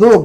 2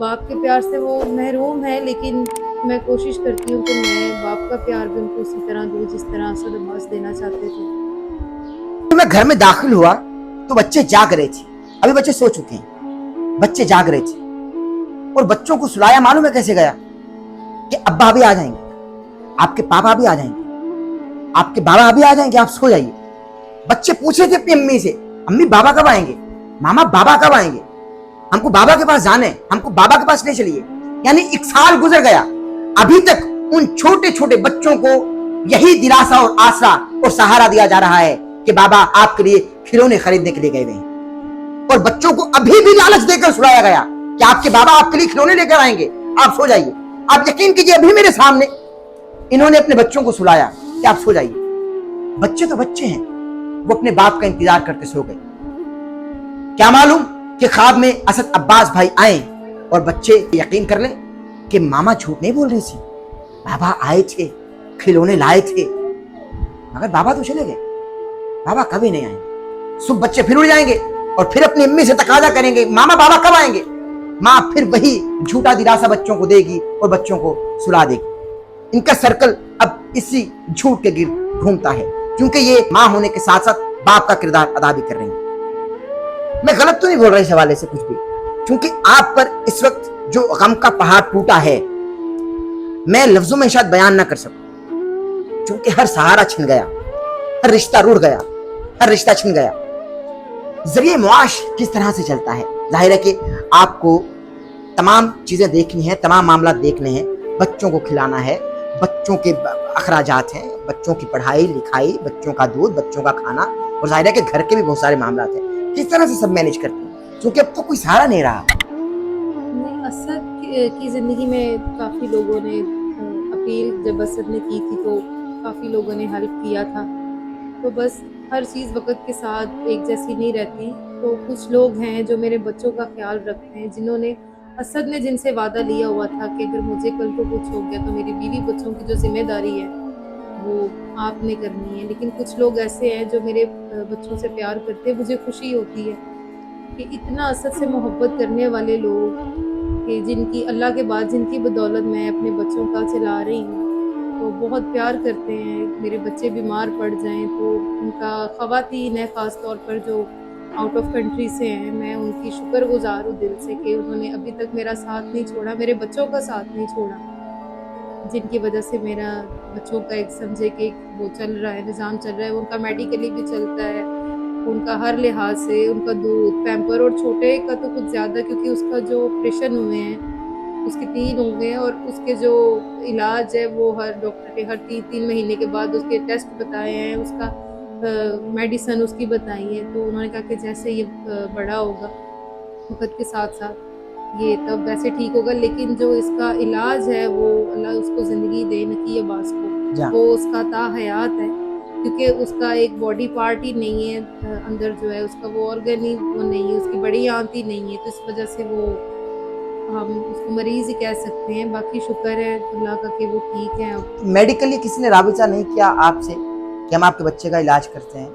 باپ کے پیار سے وہ محروم ہے، لیکن میں کوشش کرتی ہوں کہ میں باپ کا پیار بھی ان کو اسی طرح دوں جس طرح اسد عباس دینا چاہتے تھے۔ میں گھر میں داخل ہوا تو بچے جاگ رہے تھے، ابھی بچے سو چکے ہیں، بچے جاگ رہے تھے اور بچوں کو سلایا معلوم ہے کیسے گیا کہ ابا ابھی آ جائیں گے، آپ کے پاپا ابھی آ جائیں گے، آپ کے بابا ابھی آ جائیں گے، آپ سو جائیے۔ بچے پوچھے تھے اپنی امی سے، امی بابا کب آئیں گے، ماما بابا کب آئیں گے، ہم کو بابا کے پاس جانا ہے، ہم کو بابا کے پاس لے چلیے۔ یعنی 1 سال گزر گیا، ابھی تک ان چھوٹے چھوٹے بچوں کو یہی دلاسا اور آسرا اور سہارا دیا جا رہا ہے کہ بابا آپ کے لیے کھلونے خریدنے کے لیے گئے ہوئے ہیں، اور بچوں کو ابھی بھی لالچ دے کر سلایا گیا کہ آپ کے بابا آپ کے لیے کھلونے لے کر آئیں گے، آپ سو جائیے۔ آپ یقین کیجئے ابھی میرے سامنے انہوں نے اپنے بچوں کو سلایا کہ آپ سو جائیے۔ بچے تو بچے ہیں، وہ اپنے باپ کا انتظار کرتے سو گئے۔ کیا معلوم کہ خواب میں اسد عباس بھائی آئیں اور بچے یقین کر لیں کہ ماما جھوٹ نہیں بول رہی تھی، بابا آئے تھے، کھلونے لائے تھے، مگر بابا تو چلے گئے، بابا کبھی نہیں آئیں گے۔ صبح بچے پھر اڑ جائیں گے اور پھر اپنی امی سے تقاضا کریں گے ماما بابا کب آئیں گے، ماں پھر وہی جھوٹا دلاسا بچوں کو دے گی اور بچوں کو سلا دے گی۔ ان کا سرکل اب اسی جھوٹ کے گرد گھومتا ہے، کیونکہ یہ ماں ہونے کے ساتھ ساتھ باپ کا کردار ادا بھی کر رہی ہیں۔ میں غلط تو نہیں بول رہا اس حوالے سے کچھ بھی، کیونکہ آپ پر اس وقت جو غم کا پہاڑ ٹوٹا ہے میں لفظوں میں شاید بیان نہ کر سکوں، کیونکہ ہر سہارا چھن گیا، ہر رشتہ روڑ گیا، ہر رشتہ چھن گیا۔ ذریعہ معاش کس طرح سے چلتا ہے، ظاہر ہے کہ آپ کو تمام چیزیں دیکھنی ہیں، تمام معاملات دیکھنے ہیں، بچوں کو کھلانا ہے، بچوں کے اخراجات ہیں، بچوں کی پڑھائی لکھائی، بچوں کا دودھ، بچوں کا کھانا، اور ظاہر ہے کہ گھر کے بھی بہت سارے معاملات ہیں۔ کس طرح سے سب مینج کرتے ہیں، کیونکہ اب تو کوئی سہارا نہیں رہا۔ نہیں، اسد کی زندگی میں کافی لوگوں نے اپیل جب اسد نے کی تھی تو کافی لوگوں نے ہیلپ کیا تھا، تو بس ہر چیز وقت کے ساتھ ایک جیسی نہیں رہتی، تو کچھ لوگ ہیں جو میرے بچوں کا خیال رکھتے ہیں، جنہوں نے اسد نے جن سے وعدہ لیا ہوا تھا کہ اگر مجھے کل کو کچھ ہو گیا تو میری بیوی بچوں کی جو ذمہ داری ہے وہ آپ نے کرنی ہے۔ لیکن کچھ لوگ ایسے ہیں جو میرے بچوں سے پیار کرتے ہیں، مجھے خوشی ہوتی ہے کہ اتنا اسد سے محبت کرنے والے لوگ کہ جن کی اللہ کے بعد جن کی بدولت میں اپنے بچوں کا چلا رہی ہوں، تو بہت پیار کرتے ہیں۔ میرے بچے بیمار پڑ جائیں تو ان کا خواتین ہیں خاص طور پر جو آؤٹ آف کنٹری سے ہیں، میں ان کی شکر گزار ہوں دل سے کہ انہوں نے ابھی تک میرا ساتھ نہیں چھوڑا، میرے بچوں کا ساتھ نہیں چھوڑا، جن کی وجہ سے میرا بچوں کا ایک سمجھے کہ وہ چل رہا ہے، نظام چل رہا ہے، ان کا میڈیکلی بھی چلتا ہے، ان کا ہر لحاظ سے، ان کا دودھ پیمپر، اور چھوٹے کا تو کچھ زیادہ کیونکہ اس کا جو آپریشن ہوئے ہیں، اس کے 3 ہو گئے ہیں، اور اس کے جو علاج ہے وہ ہر ڈاکٹر کے ہر 3 مہینے کے بعد اس کے ٹیسٹ بتائے ہیں، اس کا میڈیسن اس کی بتائی ہے، تو انہوں نے کہا کہ جیسے یہ بڑا ہوگا وقت کے ساتھ ساتھ یہ تب ویسے ٹھیک ہوگا، لیکن جو اس کا علاج ہے وہ اللہ اس کو زندگی دے نقی عباس کو، وہ اس کا تا حیات ہے، کیونکہ اس کا ایک باڈی پارٹ ہی نہیں ہے اندر جو ہے اس کا وہ آرگن ہی وہ نہیں ہے، اس کی بڑی آنت ہی نہیں ہے، تو اس وجہ سے وہ ہم اس کو مریض ہی کہہ سکتے ہیں۔ باقی شکر ہے اللہ کا کہ وہ ٹھیک ہے اب۔ میڈیکلی کسی نے رابطہ نہیں کیا آپ سے کہ ہم آپ کے بچے کا علاج کرتے ہیں؟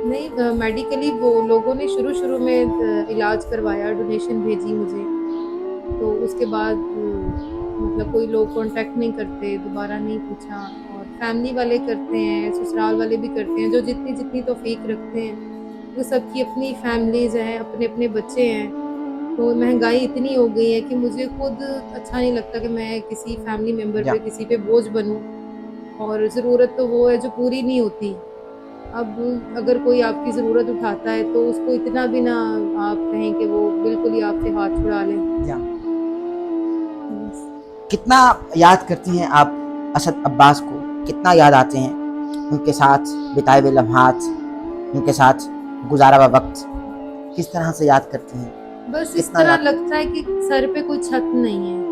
نہیں، میڈیکلی وہ لوگوں نے شروع میں علاج کروایا، ڈونیشن بھیجی مجھے، تو اس کے بعد مطلب کوئی لوگ کانٹیکٹ نہیں کرتے، دوبارہ نہیں پوچھا، اور فیملی والے کرتے ہیں، سسرال والے بھی کرتے ہیں، جو جتنی توفیق رکھتے ہیں، وہ سب کی اپنی فیملیز ہیں، اپنے اپنے بچے ہیں، تو مہنگائی اتنی ہو گئی ہے کہ مجھے خود اچھا نہیں لگتا کہ میں کسی فیملی ممبر پہ کسی پہ بوجھ بنوں، اور ضرورت تو وہ ہے جو پوری نہیں ہوتی۔ اب اگر کوئی آپ کی ضرورت اٹھاتا ہے تو اس کو اتنا بھی نہ آپ کہیں کہ وہ بالکل ہی آپ سے ہاتھ چھڑا لیں۔ کتنا یاد کرتی ہیں آپ اسد عباس کو، کتنا یاد آتے ہیں ان کے ساتھ بتائے ہوئے لمحات، ان کے ساتھ گزارا ہوا وقت، کس طرح سے یاد کرتی ہیں؟ بس اس طرح لگتا ہے کہ سر پہ کوئی چھت نہیں ہے،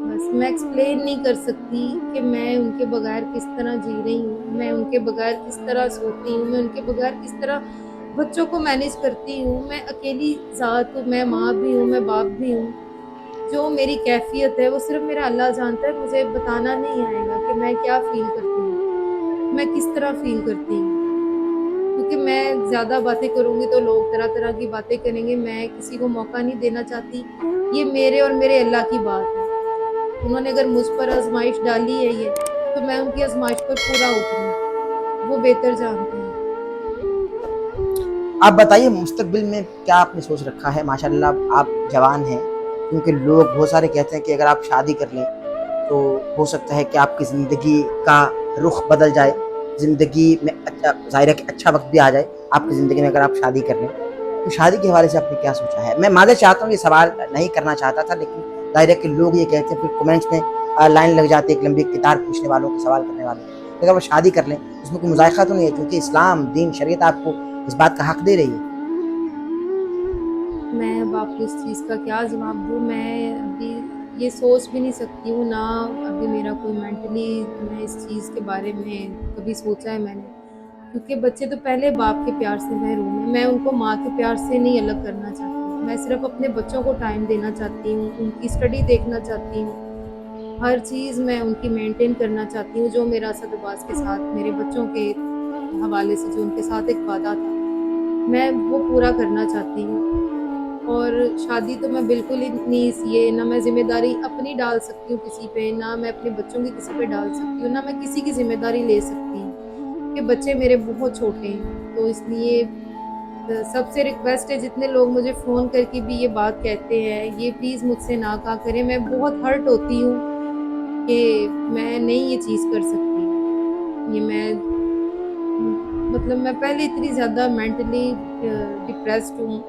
بس میں ایکسپلین نہیں کر سکتی کہ میں ان کے بغیر کس طرح جی رہی ہوں، میں ان کے بغیر کس طرح سوتی ہوں، میں ان کے بغیر کس طرح بچوں کو مینیج کرتی ہوں۔ میں اکیلی ذات ہوں، میں ماں بھی ہوں، میں باپ بھی ہوں، جو میری کیفیت ہے وہ صرف میرا اللہ جانتا ہے، مجھے بتانا نہیں آئے گا کہ میں کیا فیل کرتی ہوں، میں کس طرح فیل کرتی ہوں، کیونکہ میں زیادہ باتیں کروں گی تو لوگ طرح طرح کی باتیں کریں گے. میں کسی کو موقع نہیں دینا چاہتی. یہ میرے اور میرے اللہ کی بات ہے. انہوں نے اگر مجھ پر آزمائش ڈالی ہے یہ تو میں ان کی آزمائش پر پورا اتروں. وہ بہتر جانتے ہیں. آپ بتائیے مستقبل میں کیا آپ نے سوچ رکھا ہے؟ ماشاءاللہ آپ جوان ہیں، کیونکہ لوگ بہت سارے کہتے ہیں کہ اگر آپ شادی کر لیں تو ہو سکتا ہے کہ آپ کی زندگی کا رخ بدل جائے، زندگی میں ظاہر ہے کہ اچھا وقت بھی آ جائے آپ کی زندگی میں اگر آپ شادی کر لیں. تو شادی کے حوالے سے آپ نے کیا سوچا ہے؟ میں معذرت چاہتا ہوں، یہ سوال نہیں کرنا چاہتا تھا، لیکن ظاہر ہے کہ لوگ یہ کہتے ہیں، پھر کمنٹس میں لائن لگ جاتی ہے ایک لمبی قطار پوچھنے والوں کے، سوال کرنے والوں کے. اگر وہ شادی کر لیں اس میں کوئی مذائقہ تو نہیں ہے؟ کیونکہ اسلام دین شریعت آپ کو اس بات کا حق دے رہی ہے. میں اب آپ کو اس چیز کا کیا جواب دوں؟ میں ابھی یہ سوچ بھی نہیں سکتی ہوں، نہ ابھی میرا کوئی مینٹلی میں اس چیز کے بارے میں کبھی سوچا ہے میں نے. کیونکہ بچے تو پہلے باپ کے پیار سے محروم ہیں. میں ان کو ماں کے پیار سے نہیں الگ کرنا چاہتی. میں صرف اپنے بچوں کو ٹائم دینا چاہتی ہوں، ان کی اسٹڈی دیکھنا چاہتی ہوں، ہر چیز میں ان کی مینٹین کرنا چاہتی ہوں. جو میرا اسد عباس کے ساتھ میرے بچوں کے حوالے سے جو ان کے ساتھ ایک وعدہ تھا میں وہ پورا کرنا چاہتی ہوں. اور شادی تو میں بالکل ہی نہیں، یہ نہ میں ذمہ داری اپنی ڈال سکتی ہوں کسی پہ، نہ میں اپنے بچوں کی کسی پہ ڈال سکتی ہوں، نہ میں کسی کی ذمہ داری لے سکتی ہوں کہ بچے میرے بہت چھوٹے ہیں. تو اس لیے سب سے ریکویسٹ ہے، جتنے لوگ مجھے فون کر کے بھی یہ بات کہتے ہیں، یہ پلیز مجھ سے نہ کہا کریں. میں بہت ہرٹ ہوتی ہوں کہ میں نہیں یہ چیز کر سکتی. یہ میں مطلب میں پہلے اتنی زیادہ مینٹلی ڈپریسڈ ہوں،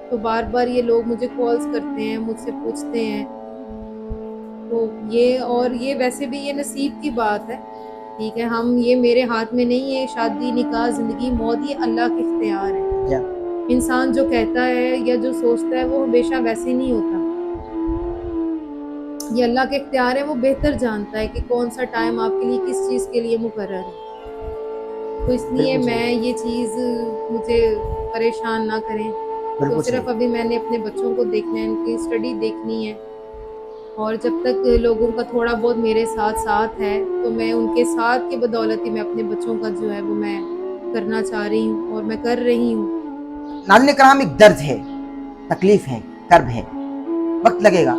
تو بار بار یہ لوگ مجھے کالز کرتے ہیں، مجھ سے پوچھتے ہیں. تو یہ ویسے بھی یہ نصیب کی بات ہے. ٹھیک ہے، یہ میرے ہاتھ میں نہیں ہے. شادی، نکاح، زندگی، موت یہ اللہ کے اختیار ہے. انسان جو کہتا ہے یا جو سوچتا ہے وہ ہمیشہ ویسے نہیں ہوتا. یہ اللہ کے اختیار ہے. وہ بہتر جانتا ہے کہ کون سا ٹائم آپ کے لیے کس چیز کے لیے مقرر ہے. تو اس لیے میں یہ چیز مجھے پریشان نہ کریں. تو صرف ابھی میں نے اپنے بچوں کو دیکھنا ہے، ان کی اسٹڈی دیکھنی ہے. اور جب تک لوگوں کا تھوڑا بہت میرے ساتھ ہے تو میں ان کے ساتھ کی بدولت ہی میں اپنے بچوں کا جو ہے وہ میں کرنا چاہ رہی ہوں اور میں کر رہی ہوں. ناظرین کرام، ایک درد ہے، تکلیف ہے، کرب ہے، وقت لگے گا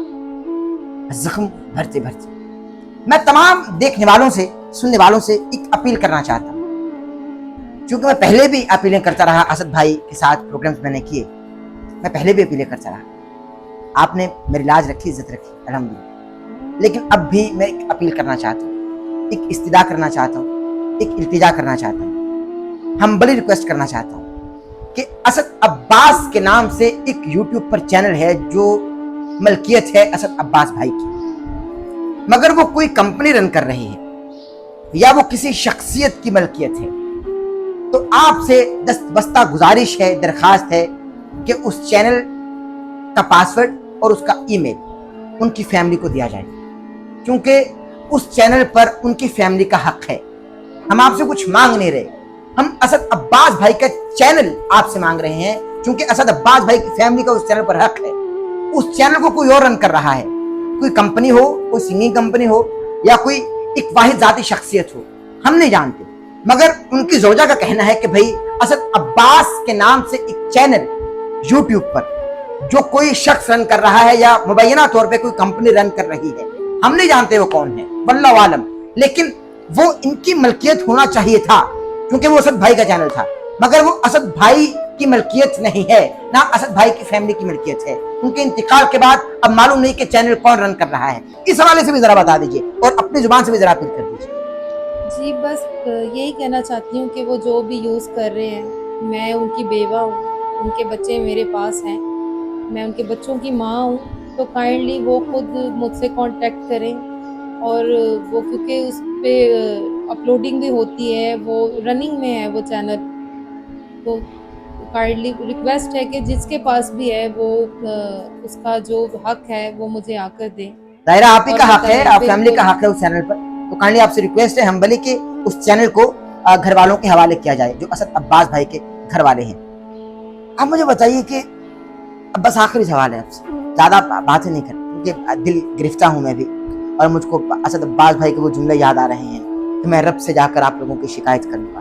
زخم بھرتے بھرتے. میں تمام دیکھنے والوں سے، سننے والوں سے ایک اپیل کرنا چاہتا ہوں، چونکہ میں پہلے بھی اپیلیں کرتا رہا. اسد بھائی کے ساتھ پروگرامز میں نے کیے، میں پہلے بھی اپیلیں کرتا رہا. آپ نے میری لاج رکھی، عزت رکھی، الحمدللہ. لیکن اب بھی میں ایک اپیل کرنا چاہتا ہوں، ایک استدعا کرنا چاہتا ہوں، ایک التجا کرنا چاہتا ہوں، ہمبلی ریکویسٹ کرنا چاہتا ہوں کہ اسد عباس کے نام سے ایک یوٹیوب پر چینل ہے جو ملکیت ہے اسد عباس بھائی کی، مگر وہ کوئی کمپنی رن کر رہی ہے یا وہ کسی شخصیت کی ملکیت ہے. تو آپ سے دستبستہ گزارش ہے، درخواست ہے کہ اس چینل کا پاسورڈ اور اس کا ای میل ان کی فیملی کو دیا جائے، کیونکہ اس چینل پر ان کی فیملی کا حق ہے. ہم آپ سے کچھ مانگ نہیں رہے، ہم اسد عباس بھائی کا چینل آپ سے مانگ رہے ہیں، کیونکہ اسد عباس بھائی کی فیملی کا اس چینل پر حق ہے. اس چینل کو کوئی اور رن کر رہا ہے، کوئی کمپنی ہو، کوئی سنگنگ کمپنی ہو یا کوئی ایک واحد ذاتی شخصیت ہو، ہم نہیں جانتے. مگر ان کی زوجہ کا کہنا ہے کہ بھائی اسد عباس کے نام سے ایک چینل یوٹیوب پر جو کوئی شخص رن کر رہا ہے یا مبینہ طور پہ کوئی کمپنی رن کر رہی ہے، ہم نہیں جانتے وہ کون ہے، واللہ عالم، لیکن وہ ان کی ملکیت ہونا چاہیے تھا کیونکہ وہ اسد بھائی کا چینل تھا. مگر وہ اسد بھائی کی ملکیت نہیں ہے، نہ اسد بھائی کی فیملی کی ملکیت ہے. ان کے انتقال کے بعد اب معلوم نہیں کہ چینل کون رن کر رہا ہے. اس حوالے سے بھی ذرا بتا دیجئے اور اپنی زبان سے بھی ذرا اپیل کر دیجئے. جی بس یہی کہنا چاہتی ہوں کہ وہ جو بھی یوز کر رہے ہیں، میں ان کی بیوہ ہوں، ان کے بچے میرے پاس ہیں، میں ان کے بچوں کی ماں ہوں. تو کائنڈلی وہ خود مجھ سے کانٹیکٹ کریں. اور وہ کیونکہ اس پہ اپلوڈنگ بھی ہوتی ہے، وہ رننگ میں ہے وہ چینل، تو کائنڈلی ریکویسٹ ہے کہ جس کے پاس بھی ہے وہ اس کا جو حق ہے وہ مجھے آ کر دیں. ظاہرہ آپ ہی کا حق ہے، آپ فیملی کا حق ہے اس چینل پر. تو کائنڈلی آپ سے ریکویسٹ ہے ہمبلی کہ اس چینل کو گھر والوں کے حوالے کیا جائے جو اسد عباس بھائی کے گھر والے ہیں. اب مجھے بتائیے کہ اب بس آخری سوال ہے، آپ سے زیادہ باتیں نہیں کریں کیونکہ دل گرفتہ ہوں میں بھی، اور مجھ کو اسد عباس بھائی کے وہ جملے یاد آ رہے ہیں کہ میں رب سے جا کر آپ لوگوں کی شکایت کروں گا.